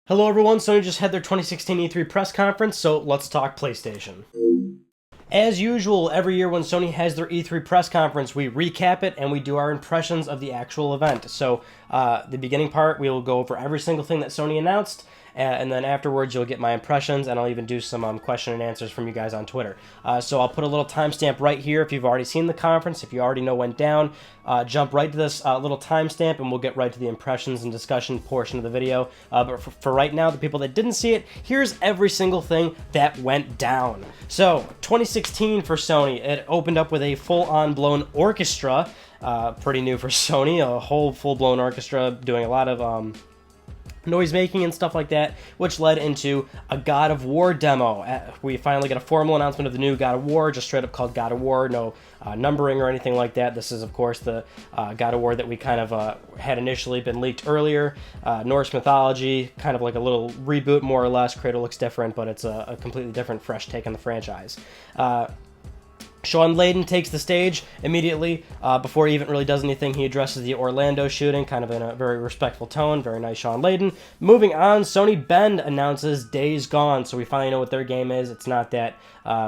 Hello everyone, Sony just had their 2016 E3 press conference, so let's talk PlayStation. As usual, every year when Sony has their E3 press conference, we recap it and we do our impressions of the actual event. So, the beginning part, we will go over every single thing that Sony announced, and then afterwards you'll get my impressions, and I'll even do some question and answers from you guys on Twitter. So I'll put a little timestamp right here if you've already seen the conference, if you already know what went down. Jump right to this little timestamp, and we'll get right to the impressions and discussion portion of the video. But for right now, the people that didn't see it, here's every single thing that went down. So, 2016 for Sony, it opened up with a full-on blown orchestra. Pretty new for Sony, a whole full-blown orchestra doing a lot of noise making and stuff like that, which led into a God of War demo. We finally get a formal announcement of the new God of War, just straight up called God of War, no numbering or anything like that. This is, of course, the God of War that we kind of had initially been leaked earlier. Norse mythology, kind of like a little reboot, more or less. Kratos looks different, but it's a completely different, fresh take on the franchise. Shawn Layden takes the stage immediately. Before he even really does anything, he addresses the Orlando shooting, kind of in a very respectful tone. Very nice, Shawn Layden. Moving on, Sony Bend announces Days Gone, so we finally know what their game is. It's not that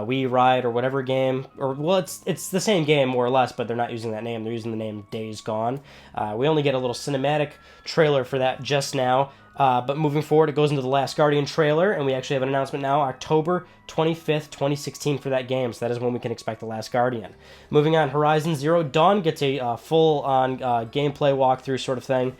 We Ride or whatever game, or, well, it's the same game, more or less, but they're not using that name. They're using the name Days Gone. We only get a little cinematic trailer for that just now. But moving forward, it goes into the Last Guardian trailer, and we actually have an announcement now, October 25th, 2016 for that game, so that is when we can expect the Last Guardian. Moving on, Horizon Zero Dawn gets a full-on gameplay walkthrough sort of thing.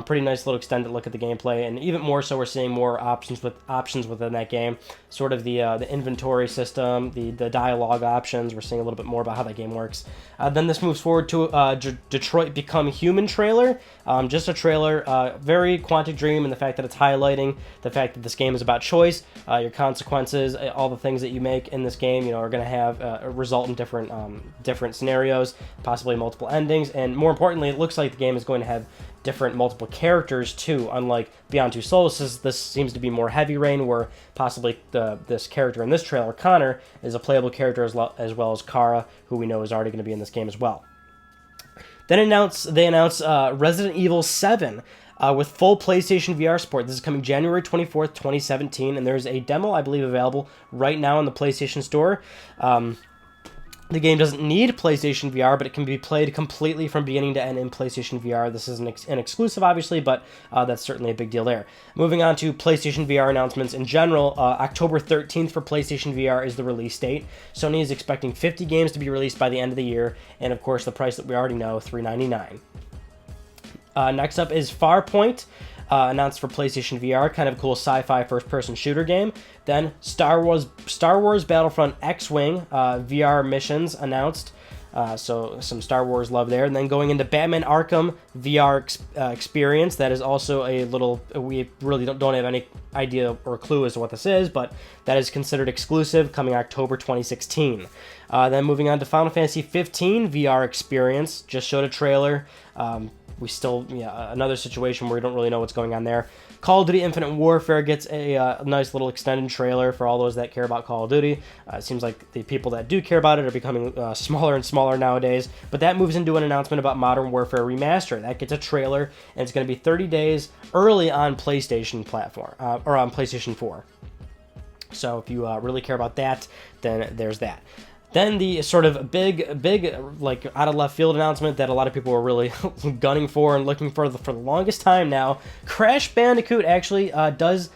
Pretty nice little extended look at the gameplay, and even more so, we're seeing more options within that game. Sort of the inventory system, the dialogue options. We're seeing a little bit more about how that game works. Then this moves forward to Detroit Become Human trailer. Just a trailer, very Quantic Dream in the fact that it's highlighting the fact that this game is about choice, your consequences, all the things that you make in this game, are going to have result in different scenarios, possibly multiple endings, and more importantly, it looks like the game is going to have different multiple characters too. Unlike Beyond Two Souls, this seems to be more Heavy Rain, where possibly this character in this trailer, Connor, is a playable character as well as Kara, who we know is already going to be in this game as well. Then they announce Resident Evil 7 with full PlayStation VR support. This is coming January 24th, 2017, and there's a demo, I believe, available right now in the PlayStation Store. The game doesn't need PlayStation VR, but it can be played completely from beginning to end in PlayStation VR. This is an exclusive, obviously, but that's certainly a big deal there. Moving on to PlayStation VR announcements in general, October 13th for PlayStation VR is the release date. Sony is expecting 50 games to be released by the end of the year, and of course the price that we already know, $399. Next up is Farpoint, announced for PlayStation VR, kind of a cool sci-fi first-person shooter game. Then Star Wars Battlefront X-Wing VR missions announced, so some Star Wars love there. And then going into Batman Arkham VR experience, that is also a little, we really don't have any idea or clue as to what this is, but that is considered exclusive, coming October 2016. Then moving on to Final Fantasy 15 VR experience, just showed a trailer. We still, another situation where we don't really know what's going on there. Call of Duty Infinite Warfare gets a nice little extended trailer for all those that care about Call of Duty. It seems like the people that do care about it are becoming smaller and smaller nowadays. But that moves into an announcement about Modern Warfare Remastered. That gets a trailer, and it's going to be 30 days early on PlayStation platform, or on PlayStation 4. So if you really care about that, then there's that. Then the sort of big, like, out of left field announcement that a lot of people were really gunning for and looking for the longest time now. Crash Bandicoot actually does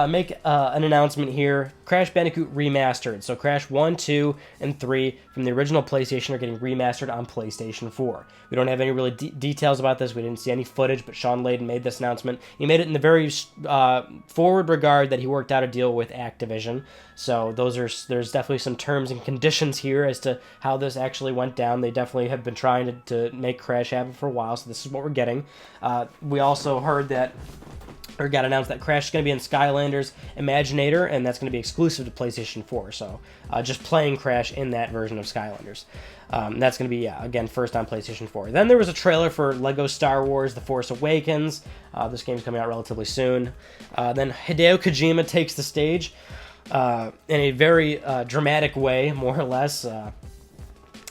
make an announcement here. Crash Bandicoot Remastered. So Crash 1, 2, and 3 from the original PlayStation are getting remastered on PlayStation 4. We don't have any really details about this. We didn't see any footage, but Shawn Layden made this announcement. He made it in the very forward regard that he worked out a deal with Activision. So there's definitely some terms and conditions here as to how this actually went down. They definitely have been trying to make Crash happen for a while, so this is what we're getting. We also heard that, or got announced that Crash is going to be in Skylanders Imaginator, and that's going to be exclusive to PlayStation 4, so just playing Crash in that version of Skylanders. That's going to be, again, first on PlayStation 4. Then there was a trailer for LEGO Star Wars The Force Awakens. This game's coming out relatively soon. Then Hideo Kojima takes the stage in a very dramatic way, more or less.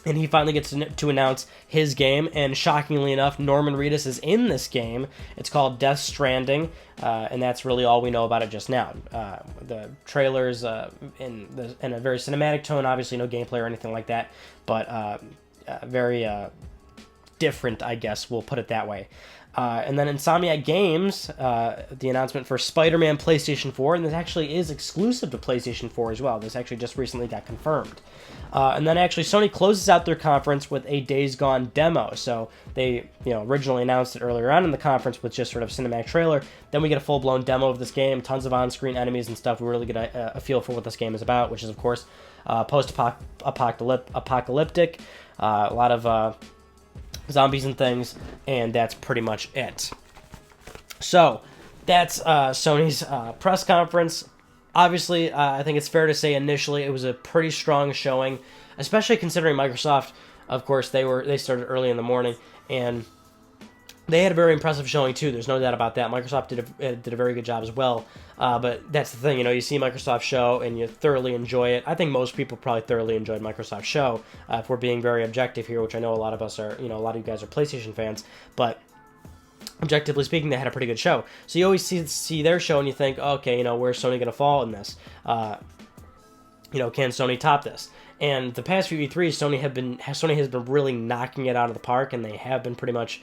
And he finally gets to announce his game, and shockingly enough, Norman Reedus is in this game. It's called Death Stranding, and that's really all we know about it just now. The trailer's in a very cinematic tone, obviously no gameplay or anything like that, but very different, I guess, we'll put it that way. And then Insomniac Games, the announcement for Spider-Man PlayStation 4, and this actually is exclusive to PlayStation 4 as well. This actually just recently got confirmed. And then actually Sony closes out their conference with a Days Gone demo. So they originally announced it earlier on in the conference with just sort of cinematic trailer. Then we get a full-blown demo of this game, tons of on-screen enemies and stuff. We really get a feel for what this game is about, which is, of course, post-apocalyptic, a lot of zombies and things, and that's pretty much it. So that's Sony's press conference. Obviously, I think it's fair to say initially it was a pretty strong showing, especially considering Microsoft, of course, they started early in the morning, and they had a very impressive showing too. There's no doubt about that. Microsoft did a very good job as well. But that's the thing, you see Microsoft show and you thoroughly enjoy it. I think most people probably thoroughly enjoyed Microsoft show, if we're being very objective here, which I know a lot of us are. A lot of you guys are PlayStation fans, but objectively speaking, they had a pretty good show. So you always see their show and you think, okay, where's Sony going to fall in this? Can Sony top this? And the past few E3s, Sony has been really knocking it out of the park, and they have been pretty much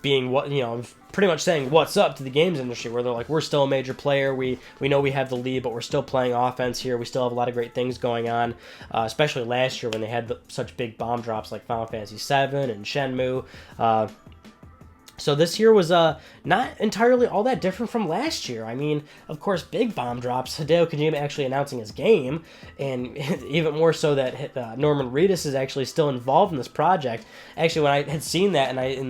pretty much saying what's up to the games industry, where they're like, we're still a major player, we know we have the lead, but we're still playing offense here, we still have a lot of great things going on, especially last year when they had such big bomb drops like Final Fantasy VII and Shenmue. So this year was not entirely all that different from last year. I mean, of course, big bomb drops. Hideo Kojima actually announcing his game, and even more so that Norman Reedus is actually still involved in this project. Actually, when I had seen that, and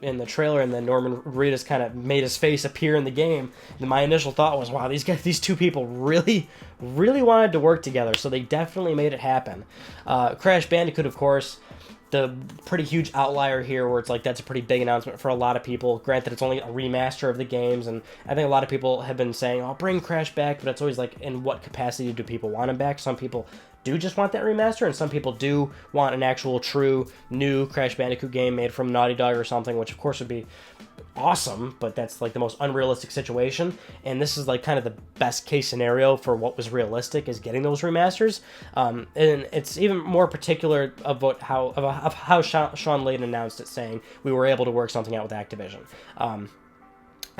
in the trailer, and then Norman Reedus kind of made his face appear in the game, and my initial thought was, wow, these two people really wanted to work together. So they definitely made it happen. Crash Bandicoot, of course, the pretty huge outlier here, where it's like that's a pretty big announcement for a lot of people. Granted, it's only a remaster of the games, and I think a lot of people have been saying, "Oh, bring Crash back," but it's always like, in what capacity do people want him back? Some people do just want that remaster, and some people do want an actual, true, new Crash Bandicoot game made from Naughty Dog or something, which of course would be awesome, but that's like the most unrealistic situation, and this is like kind of the best case scenario for what was realistic, is getting those remasters. And it's even more particular about how Sean Layden announced it, saying we were able to work something out with Activision.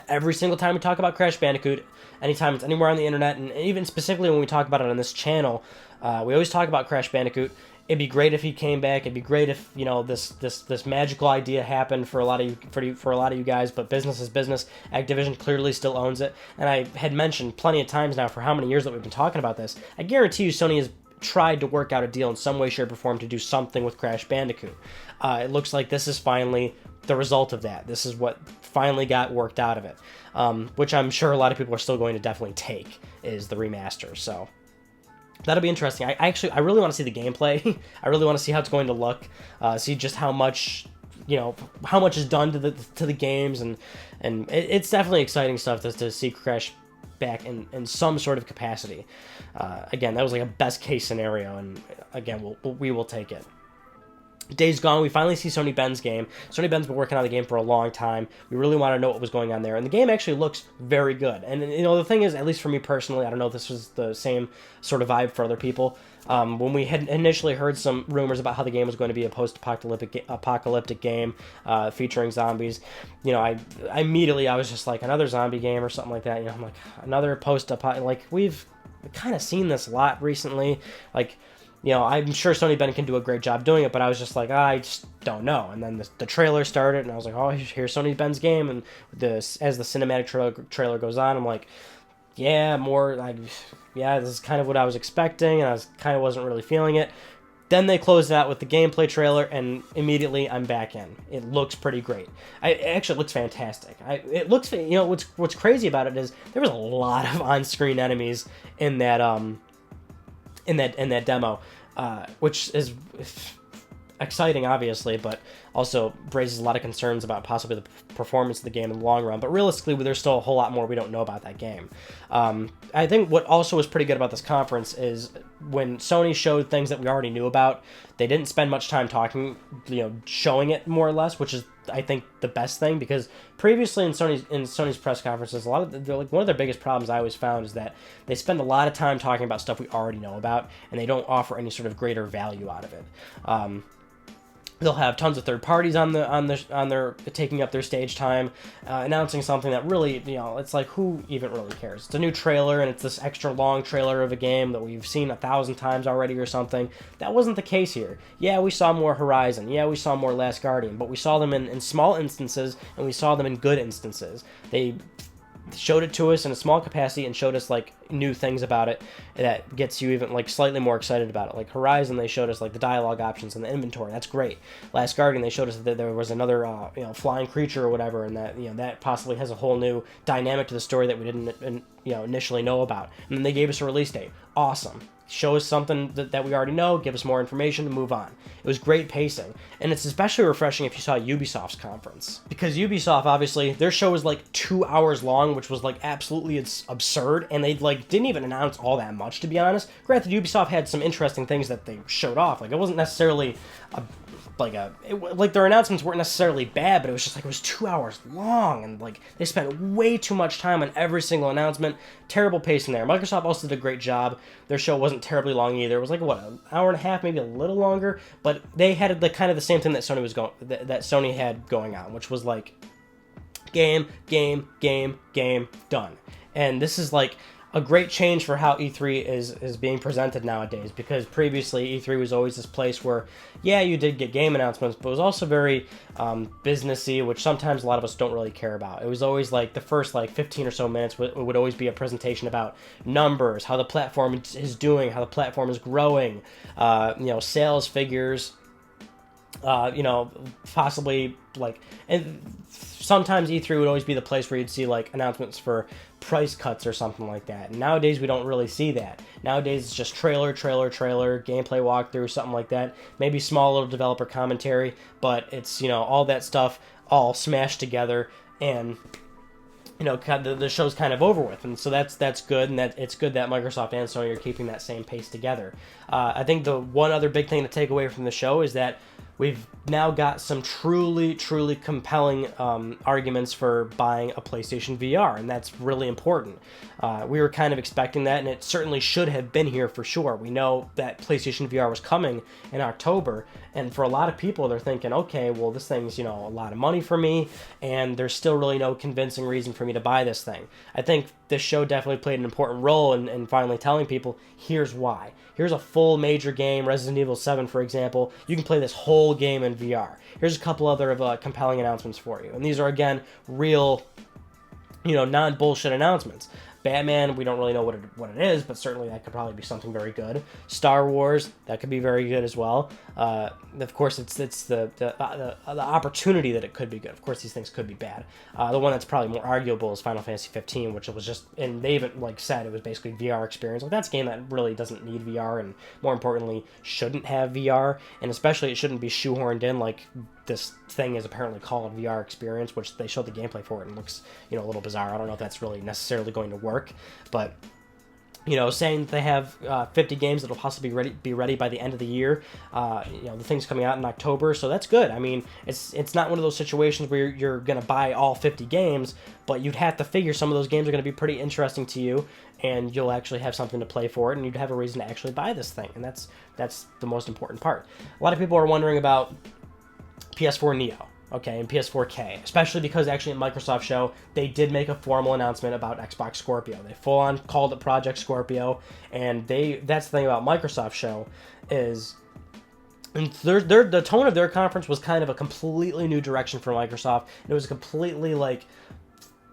Every single time we talk about Crash Bandicoot, anytime it's anywhere on the internet, and even specifically when we talk about it on this channel, we always talk about Crash Bandicoot. It'd be great if he came back. It'd be great if this magical idea happened for a lot of you guys. But business is business. Activision clearly still owns it, and I had mentioned plenty of times now for how many years that we've been talking about this. I guarantee you, Sony has tried to work out a deal in some way, shape, or form to do something with Crash Bandicoot. It looks like this is finally the result of that. This is what finally got worked out of it, which I'm sure a lot of people are still going to definitely take, is the remaster. So that'll be interesting. I really want to see the gameplay. I really want to see how it's going to look. See just how much is done to the games, and it's definitely exciting stuff to see Crash back in some sort of capacity. Again, that was like a best case scenario, and again, we will take it. Days Gone, we finally see Sony Ben's game. Sony Ben's been working on the game for a long time. We really want to know what was going on there, and the game actually looks very good. And the thing is, at least for me personally, I don't know if this was the same sort of vibe for other people. When we had initially heard some rumors about how the game was going to be a post-apocalyptic game featuring zombies, I immediately was just like, another zombie game or something like that. I'm like, another post-apocalyptic. Like, we've kind of seen this a lot recently. Like, I'm sure Sony Ben can do a great job doing it, but I was just like, I just don't know. And then the trailer started, and I was like, oh, here's Sony Ben's game. And as the cinematic trailer goes on, I'm like, yeah, this is kind of what I was expecting, and I kind of wasn't really feeling it. Then they closed it out with the gameplay trailer, and immediately I'm back in. It looks pretty great. It actually looks fantastic. It looks, what's crazy about it is there was a lot of on-screen enemies in that demo, which is exciting, obviously, but also raises a lot of concerns about possibly the performance of the game in the long run. But realistically, there's still a whole lot more we don't know about that game. I think what also was pretty good about this conference is when Sony showed things that we already knew about, they didn't spend much time talking, showing it more or less, which is, I think, the best thing, because previously in Sony's press conferences, one of their biggest problems I always found is that they spend a lot of time talking about stuff we already know about, and they don't offer any sort of greater value out of it. They'll have tons of third parties on their taking up their stage time, announcing something that really, it's like, who even really cares? It's a new trailer, and it's this extra long trailer of a game that we've seen 1,000 times already or something. That wasn't the case here. Yeah, we saw more Horizon. Yeah, we saw more Last Guardian, but we saw them in small instances, and we saw them in good instances. They showed it to us in a small capacity and showed us like new things about it that gets you even like slightly more excited about it. Like Horizon, they showed us like the dialogue options and the inventory. That's great. Last Guardian, they showed us that there was another flying creature or whatever, and that that possibly has a whole new dynamic to the story that we didn't initially know about. And then they gave us a release date. Awesome. Show us something that we already know, give us more information, to move on. It was great pacing. And it's especially refreshing if you saw Ubisoft's conference. Because Ubisoft, obviously, their show was like 2 hours long, which was like absolutely absurd, and they like didn't even announce all that much, to be honest. Granted, Ubisoft had some interesting things that they showed off. Like, it wasn't necessarily their announcements weren't necessarily bad, but it was just like it was 2 hours long, and like they spent way too much time on every single announcement. Terrible pacing there. Microsoft also did a great job. Their show wasn't terribly long either. It was like an hour and a half, maybe a little longer, but they had the kind of the same thing that Sony had going on, which was like game, done. And this is like a great change for how E3 is being presented nowadays, because previously E3 was always this place where, yeah, you did get game announcements, but it was also very businessy, which sometimes a lot of us don't really care about. It was always like the first like 15 or so minutes would always be a presentation about numbers, how the platform is doing, how the platform is growing, sales figures, possibly like, and sometimes E3 would always be the place where you'd see like announcements for price cuts or something like that. And nowadays we don't really see that. Nowadays it's just trailer, gameplay walkthrough, something like that. Maybe small little developer commentary, but it's, all that stuff all smashed together, and the show's kind of over with. And so that's good, and that it's good that Microsoft and Sony are keeping that same pace together. I think the one other big thing to take away from the show is that we've now got some truly compelling arguments for buying a PlayStation VR, and that's really important. We were kind of expecting that, and it certainly should have been here for sure. We know that PlayStation VR was coming in October, and for a lot of people, they're thinking, okay, well, this thing's, a lot of money for me, and there's still really no convincing reason for me to buy this thing. I think this show definitely played an important role in finally telling people, here's why. Here's a full major game, Resident Evil 7, for example. You can play this whole game in VR. Here's a couple other compelling announcements for you. And these are, again, real, non-bullshit announcements. Batman, we don't really know what it is, but certainly that could probably be something very good. Star Wars, that could be very good as well. Of course, it's the opportunity that it could be good. Of course, these things could be bad. The one that's probably more arguable is Final Fantasy 15, which was just, and they even said it was basically VR experience. Like, that's a game that really doesn't need VR, and more importantly, shouldn't have VR, and especially it shouldn't be shoehorned in like this thing is apparently called VR experience, which they showed the gameplay for it and looks, a little bizarre. I don't know if that's really necessarily going to work, but saying that they have 50 games that'll possibly be ready by the end of the year. The thing's coming out in October, so that's good. I mean, it's not one of those situations where you're going to buy all 50 games, but you'd have to figure some of those games are going to be pretty interesting to you, and you'll actually have something to play for it, and you'd have a reason to actually buy this thing, and that's the most important part. A lot of people are wondering about PS4 Neo, and PS4K, especially because actually at Microsoft show, they did make a formal announcement about Xbox Scorpio. They full-on called it Project Scorpio, and that's the thing about Microsoft show is, and the tone of their conference was kind of a completely new direction for Microsoft. It was completely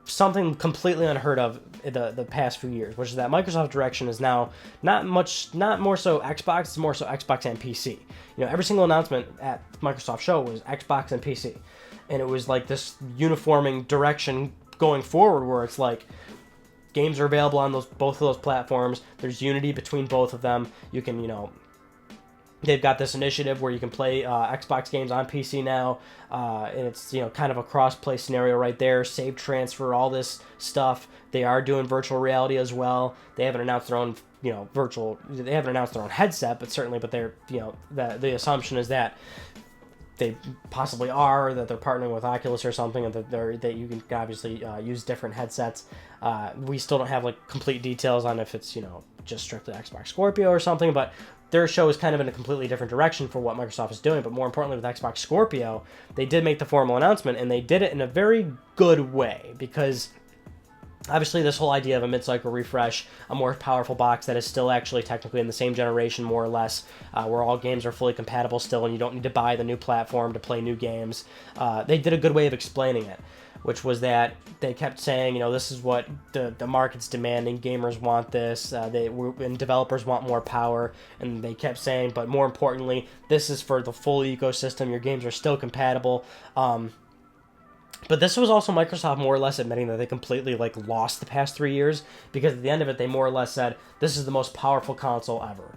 something completely unheard of the past few years, which is that Microsoft direction is now not more so Xbox, it's more so Xbox and PC. Every single announcement at Microsoft show was Xbox and PC, and it was like this uniforming direction going forward, where it's like games are available on both of those platforms. There's unity between both of them. You can they've got this initiative where you can play Xbox games on PC now, and it's kind of a cross-play scenario right there. Save transfer, all this stuff. They are doing virtual reality as well. They haven't announced their own They haven't announced their own headset, but they're the assumption is that they possibly are, that they're partnering with Oculus or something, and that you can obviously use different headsets. We still don't have complete details on if it's just strictly Xbox Scorpio or something, but their show is kind of in a completely different direction for what Microsoft is doing. But more importantly, with Xbox Scorpio, they did make the formal announcement, and they did it in a very good way, because obviously this whole idea of a mid-cycle refresh, a more powerful box that is still actually technically in the same generation more or less, where all games are fully compatible still and you don't need to buy the new platform to play new games, they did a good way of explaining it, which was that they kept saying, this is what the market's demanding, gamers want this, and developers want more power, and they kept saying, but more importantly, this is for the full ecosystem, your games are still compatible. But this was also Microsoft more or less admitting that they completely lost the past 3 years, because at the end of it, they more or less said, this is the most powerful console ever.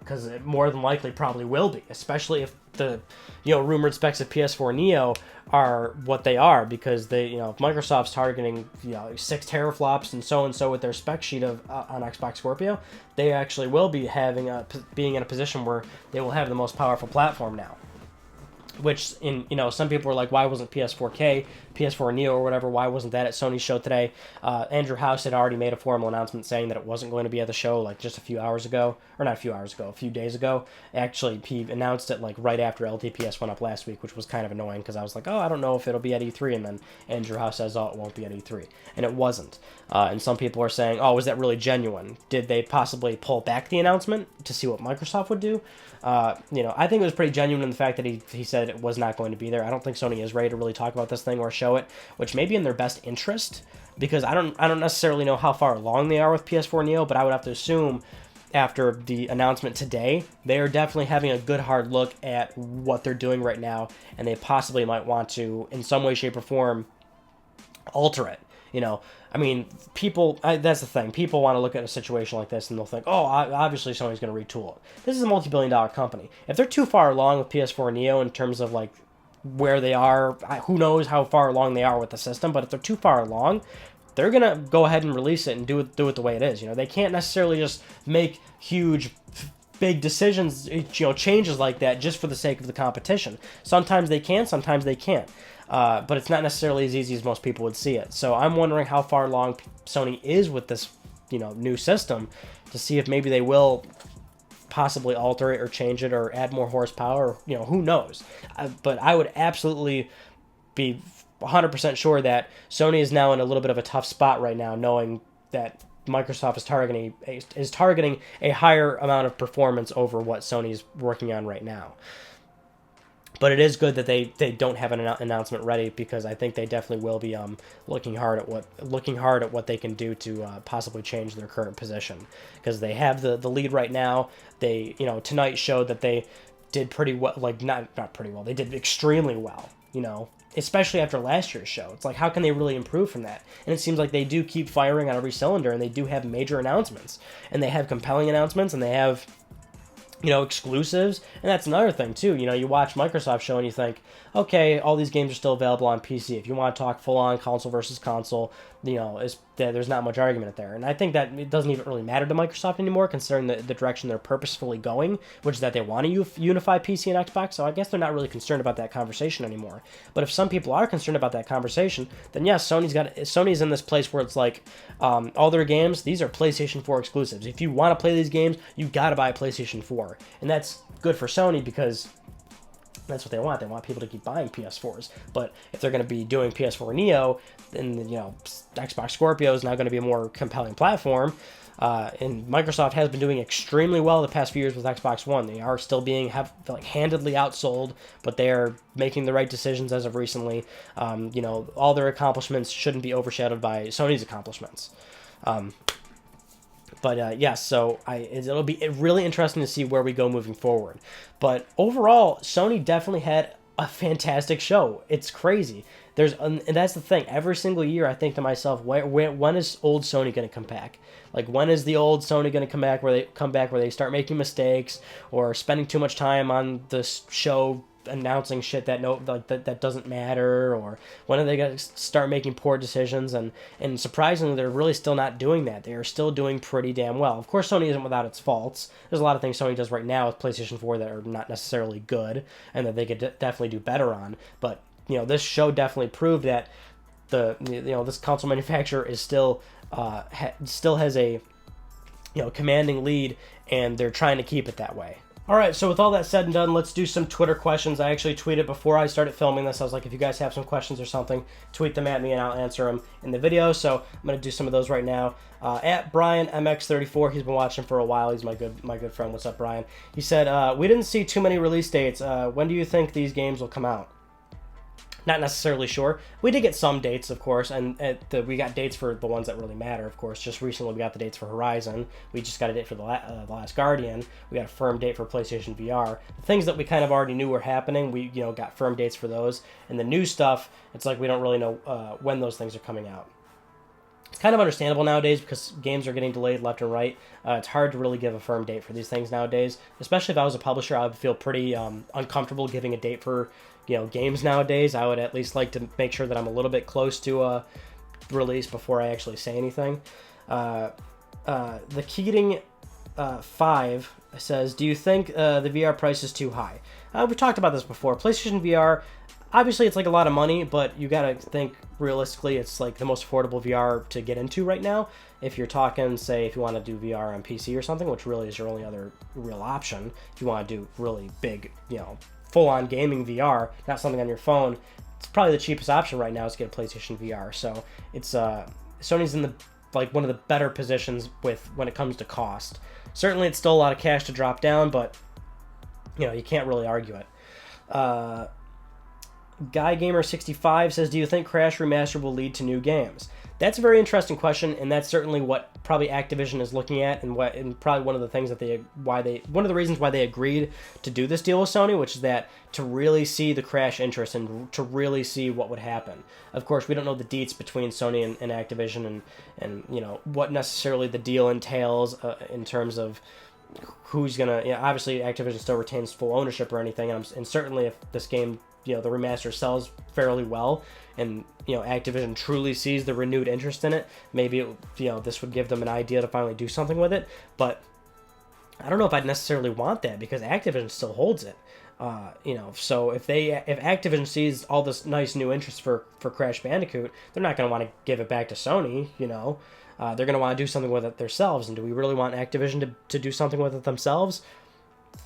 Because it more than likely probably will be, especially if the rumored specs of PS4 Neo are what they are, because they if Microsoft's targeting 6 teraflops and so with their spec sheet of on Xbox Scorpio, they actually will be being in a position where they will have the most powerful platform now. Which, some people were like, why wasn't PS4K, PS4 Neo or whatever, why wasn't that at Sony's show today? Andrew House had already made a formal announcement saying that it wasn't going to be at the show just a few days ago. Actually, he announced it right after LTPS went up last week, which was kind of annoying, because I was like, I don't know if it'll be at E3, and then Andrew House says, it won't be at E3. And it wasn't. And some people are saying, was that really genuine? Did they possibly pull back the announcement to see what Microsoft would do? I think it was pretty genuine in the fact that he said it was not going to be there. I don't think Sony is ready to really talk about this thing or show it, which may be in their best interest, because I don't necessarily know how far along they are with PS4 Neo, but I would have to assume after the announcement today, they are definitely having a good hard look at what they're doing right now, and they possibly might want to, in some way, shape, or form, alter it. That's the thing. People want to look at a situation like this and they'll think, obviously Sony's going to retool it. This is a multi-billion-dollar company. If they're too far along with PS4 Neo in terms of where they are, who knows how far along they are with the system, but if they're too far along, they're going to go ahead and release it and do it the way it is. They can't necessarily just make huge, big decisions, changes like that just for the sake of the competition. Sometimes they can, sometimes they can't. But it's not necessarily as easy as most people would see it. So I'm wondering how far along Sony is with this, new system, to see if maybe they will possibly alter it or change it or add more horsepower. Who knows? But I would absolutely be 100% sure that Sony is now in a little bit of a tough spot right now, knowing that Microsoft is targeting a higher amount of performance over what Sony's working on right now. But it is good that they don't have an announcement ready, because I think they definitely will be looking hard at what they can do to possibly change their current position, because they have the lead right now. They tonight showed that they did pretty well, not pretty well. They did extremely well. Especially after last year's show. It's how can they really improve from that? And it seems like they do keep firing on every cylinder, and they do have major announcements, and they have compelling announcements, and they have exclusives. And that's another thing too. You watch Microsoft show and you think, okay, all these games are still available on PC. If you want to talk full-on console versus console, there's not much argument there. And I think that it doesn't even really matter to Microsoft anymore, considering the direction they're purposefully going, which is that they want to unify PC and Xbox. So I guess they're not really concerned about that conversation anymore. But if some people are concerned about that conversation, then yes, Sony's in this place where it's all their games, these are PlayStation 4 exclusives. If you want to play these games, you got to buy a PlayStation 4. And that's good for Sony, because that's what they want. They want people to keep buying PS4s. But if they're going to be doing PS4 Neo, then Xbox Scorpio is now going to be a more compelling platform. And Microsoft has been doing extremely well the past few years with Xbox One. They are still being handedly outsold, but they are making the right decisions as of recently. All their accomplishments shouldn't be overshadowed by Sony's accomplishments. So it'll be really interesting to see where we go moving forward. But overall, Sony definitely had a fantastic show. It's crazy. And that's the thing. Every single year, I think to myself, when is old Sony going to come back? Like, when is the old Sony going to come back where they start making mistakes or spending too much time on the show announcing shit that doesn't matter, or when are they going to start making poor decisions? And surprisingly, they're really still not doing that. They are still doing pretty damn well. Of course, Sony isn't without its faults. There's a lot of things Sony does right now with PlayStation 4 that are not necessarily good and that they could definitely do better on. But this show definitely proved that this console manufacturer is still has a commanding lead, and they're trying to keep it that way. All right, so with all that said and done, let's do some Twitter questions. I actually tweeted before I started filming this. I was like, if you guys have some questions or something, tweet them at me and I'll answer them in the video. So I'm going to do some of those right now. At Brian MX34, he's been watching for a while. He's my good friend. What's up, Brian? He said, we didn't see too many release dates. When do you think these games will come out? Not necessarily sure. We did get some dates, of course, and we got dates for the ones that really matter, of course. Just recently, we got the dates for Horizon. We just got a date for the Last Guardian. We got a firm date for PlayStation VR. The things that we kind of already knew were happening, we got firm dates for those. And the new stuff, it's like we don't really know when those things are coming out. It's kind of understandable nowadays because games are getting delayed left and right. It's hard to really give a firm date for these things nowadays. Especially if I was a publisher, I would feel pretty uncomfortable giving a date for games nowadays. I would at least like to make sure that I'm a little bit close to a release before I actually say anything. The Keating 5 says, do you think the VR price is too high? We've talked about this before. PlayStation VR, obviously it's like a lot of money, but you gotta think realistically it's like the most affordable VR to get into right now. If you're talking, say, if you want to do VR on PC or something, which really is your only other real option, if you want to do really big, full-on gaming VR, not something on your phone, it's probably the cheapest option right now is to get a PlayStation VR. So it's Sony's in one of the better positions when it comes to cost. Certainly, it's still a lot of cash to drop down, but you can't really argue it. GuyGamer65 says, do you think Crash Remastered will lead to new games? That's a very interesting question, and that's certainly what probably Activision is looking at, and probably one of the things one of the reasons why they agreed to do this deal with Sony, which is that to really see the Crash interest and to really see what would happen. Of course, we don't know the deets between Sony and Activision, and what necessarily the deal entails in terms of who's gonna. Obviously, Activision still retains full ownership or anything, and certainly if this game, the remaster sells fairly well, and Activision truly sees the renewed interest in it, maybe this would give them an idea to finally do something with it. But I don't know if I'd necessarily want that, because Activision still holds it. So if Activision sees all this nice new interest for Crash Bandicoot, they're not going to want to give it back to Sony. They're going to want to do something with it themselves. And do we really want Activision to do something with it themselves?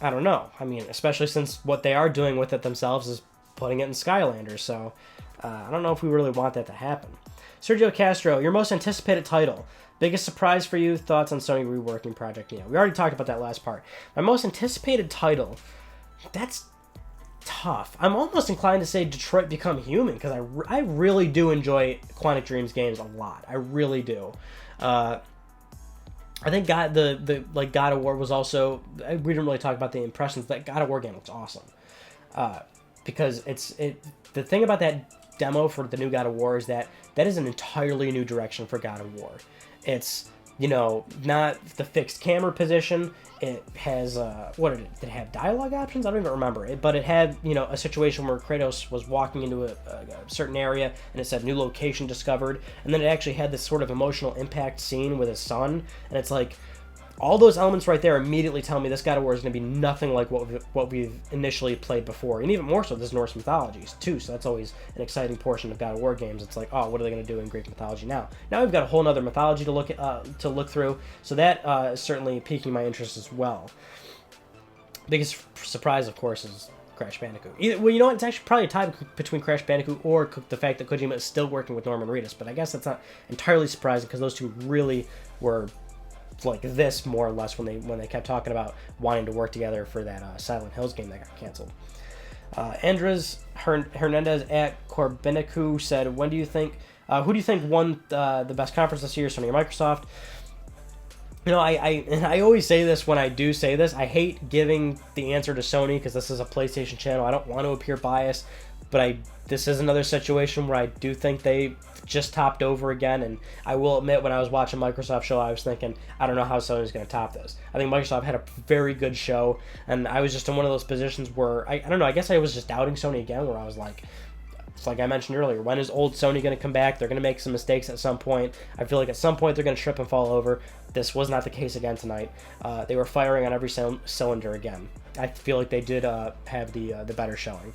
I don't know. I mean, especially since what they are doing with it themselves is putting it in Skylanders. So I don't know if we really want that to happen. Sergio Castro, your most anticipated title. Biggest surprise for you? Thoughts on Sony reworking Project Neo? We already talked about that last part. My most anticipated title, that's tough. I'm almost inclined to say Detroit Become Human, because I really do enjoy Quantic Dreams games a lot. I really do. I think God of War was also. We didn't really talk about the impressions. That God of War game looks awesome. Because the thing about that demo for the new God of War is that is an entirely new direction for God of War. It's not the fixed camera position. It has did it have dialogue options? I don't even remember it, but it had a situation where Kratos was walking into a certain area and it said new location discovered, and then it actually had this sort of emotional impact scene with his son, and it's like all those elements right there immediately tell me this God of War is going to be nothing like what we've initially played before, and even more so this Norse mythology too. So that's always an exciting portion of God of War games. It's like, oh, what are they going to do in Greek mythology now? Now we've got a whole other mythology to look through. So that is certainly piquing my interest as well. Biggest surprise, of course, is Crash Bandicoot. It's actually probably a tie between Crash Bandicoot or the fact that Kojima is still working with Norman Reedus, but I guess that's not entirely surprising because those two really were like this more or less when they kept talking about wanting to work together for that Silent Hills game that got canceled. Andres Hernandez at Corbinicu said, who do you think won the best conference this year, Sony or Microsoft? I always say this when I do say this. I hate giving the answer to Sony because this is a PlayStation channel. I don't want to appear biased, but this is another situation where I do think they just topped over again, and I will admit, when I was watching Microsoft show, I was thinking, I don't know how Sony's going to top this. I think Microsoft had a very good show, and I was just in one of those positions where, I don't know, I guess I was just doubting Sony again, where I was like, it's like I mentioned earlier, when is old Sony going to come back? They're going to make some mistakes at some point. I feel like at some point they're going to trip and fall over. This was not the case again tonight. They were firing on every cylinder again. I feel like they did have the better showing.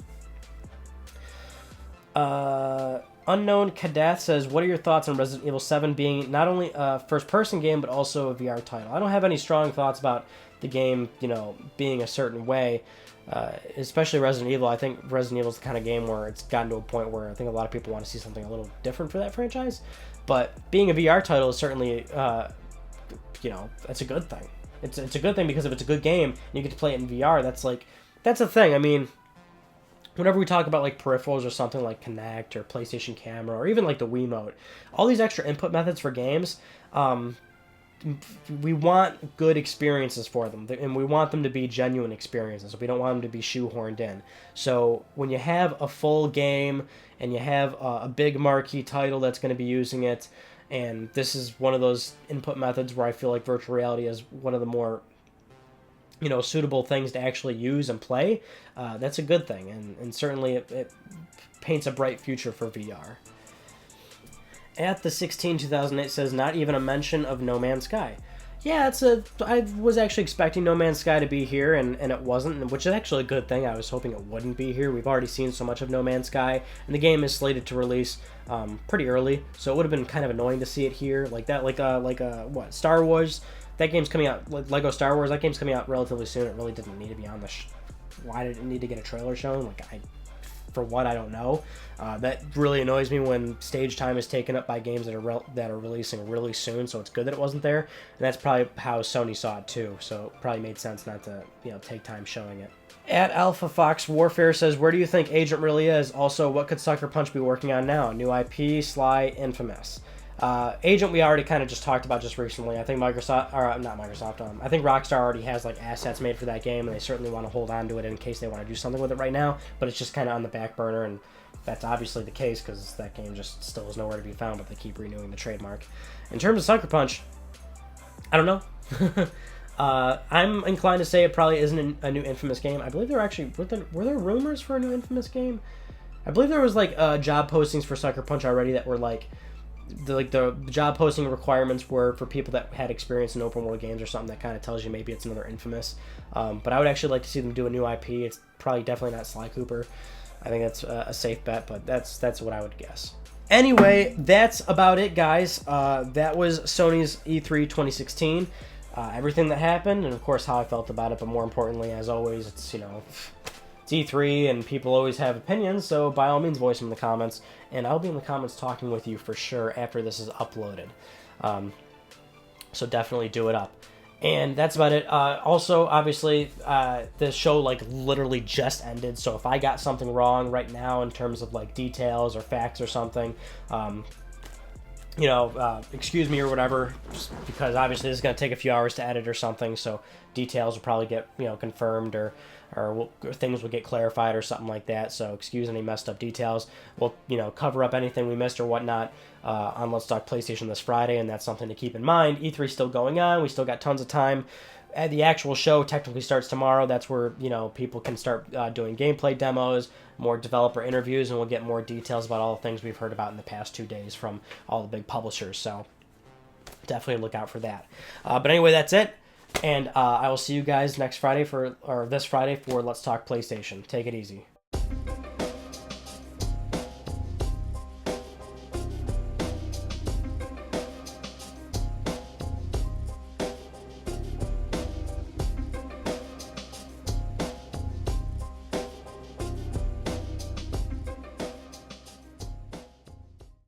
Unknown Kadath says, what are your thoughts on Resident Evil 7 being not only a first-person game, but also a VR title? I don't have any strong thoughts about the game, being a certain way, especially Resident Evil. I think Resident Evil is the kind of game where it's gotten to a point where I think a lot of people want to see something a little different for that franchise. But being a VR title is certainly, that's a good thing. It's a good thing because if it's a good game and you get to play it in VR, that's a thing. I mean, whenever we talk about like peripherals or something like Kinect or PlayStation Camera or even like the Wiimote, all these extra input methods for games, we want good experiences for them, and we want them to be genuine experiences. We don't want them to be shoehorned in. So when you have a full game and you have a big marquee title that's going to be using it, and this is one of those input methods where I feel like virtual reality is one of the more suitable things to actually use and play, that's a good thing, and certainly it paints a bright future for VR. At the 16-2008 says, not even a mention of No Man's Sky. Yeah, I was actually expecting No Man's Sky to be here, and it wasn't, which is actually a good thing. I was hoping it wouldn't be here. We've already seen so much of No Man's Sky, and the game is slated to release pretty early, so it would have been kind of annoying to see it here. Star Wars. That game's coming out, Lego Star Wars, that game's coming out relatively soon. It really didn't need to be on the why did it need to get a trailer shown? For what, I don't know. That really annoys me when stage time is taken up by games that are releasing really soon, so it's good that it wasn't there. And that's probably how Sony saw it too, so it probably made sense not to take time showing it. At Alpha Fox Warfare says, where do you think Agent really is? Also, what could Sucker Punch be working on now? New IP, Sly, Infamous. Agent we already kind of just talked about just recently. I think I think Rockstar already has assets made for that game, and they certainly want to hold on to it in case they want to do something with it right now, but it's just kind of on the back burner, and that's obviously the case because that game just still is nowhere to be found, but they keep renewing the trademark. In terms of Sucker Punch, I don't know. I'm inclined to say it probably isn't a new Infamous game. I believe there actually were there rumors for a new Infamous game? I believe there was job postings for Sucker Punch already that were the job posting requirements were for people that had experience in open world games or something. That kind of tells you maybe it's another Infamous. But I would actually like to see them do a new IP. It's probably definitely not Sly Cooper. I think that's a safe bet, but that's what I would guess. Anyway, that's about it, guys. That was Sony's E3 2016. Everything that happened, and of course how I felt about it, but more importantly, as always, it's E3 and people always have opinions, so by all means voice them in the comments, and I'll be in the comments talking with you for sure after this is uploaded. So definitely do it up. And that's about it. Also, obviously, this show literally just ended, so if I got something wrong right now in terms of details or facts or something, excuse me or whatever, just because obviously this is going to take a few hours to edit or something, so details will probably get confirmed or things will get clarified or something like that, so excuse any messed up details. We'll cover up anything we missed or whatnot on Let's Talk PlayStation this Friday, and that's something to keep in mind. E3's still going on, we still got tons of time. The actual show technically starts tomorrow. That's where people can start doing gameplay demos, more developer interviews, and we'll get more details about all the things we've heard about in the past 2 days from all the big publishers, so definitely look out for that. But anyway, that's it. And I will see you guys this Friday for Let's Talk PlayStation. Take it easy.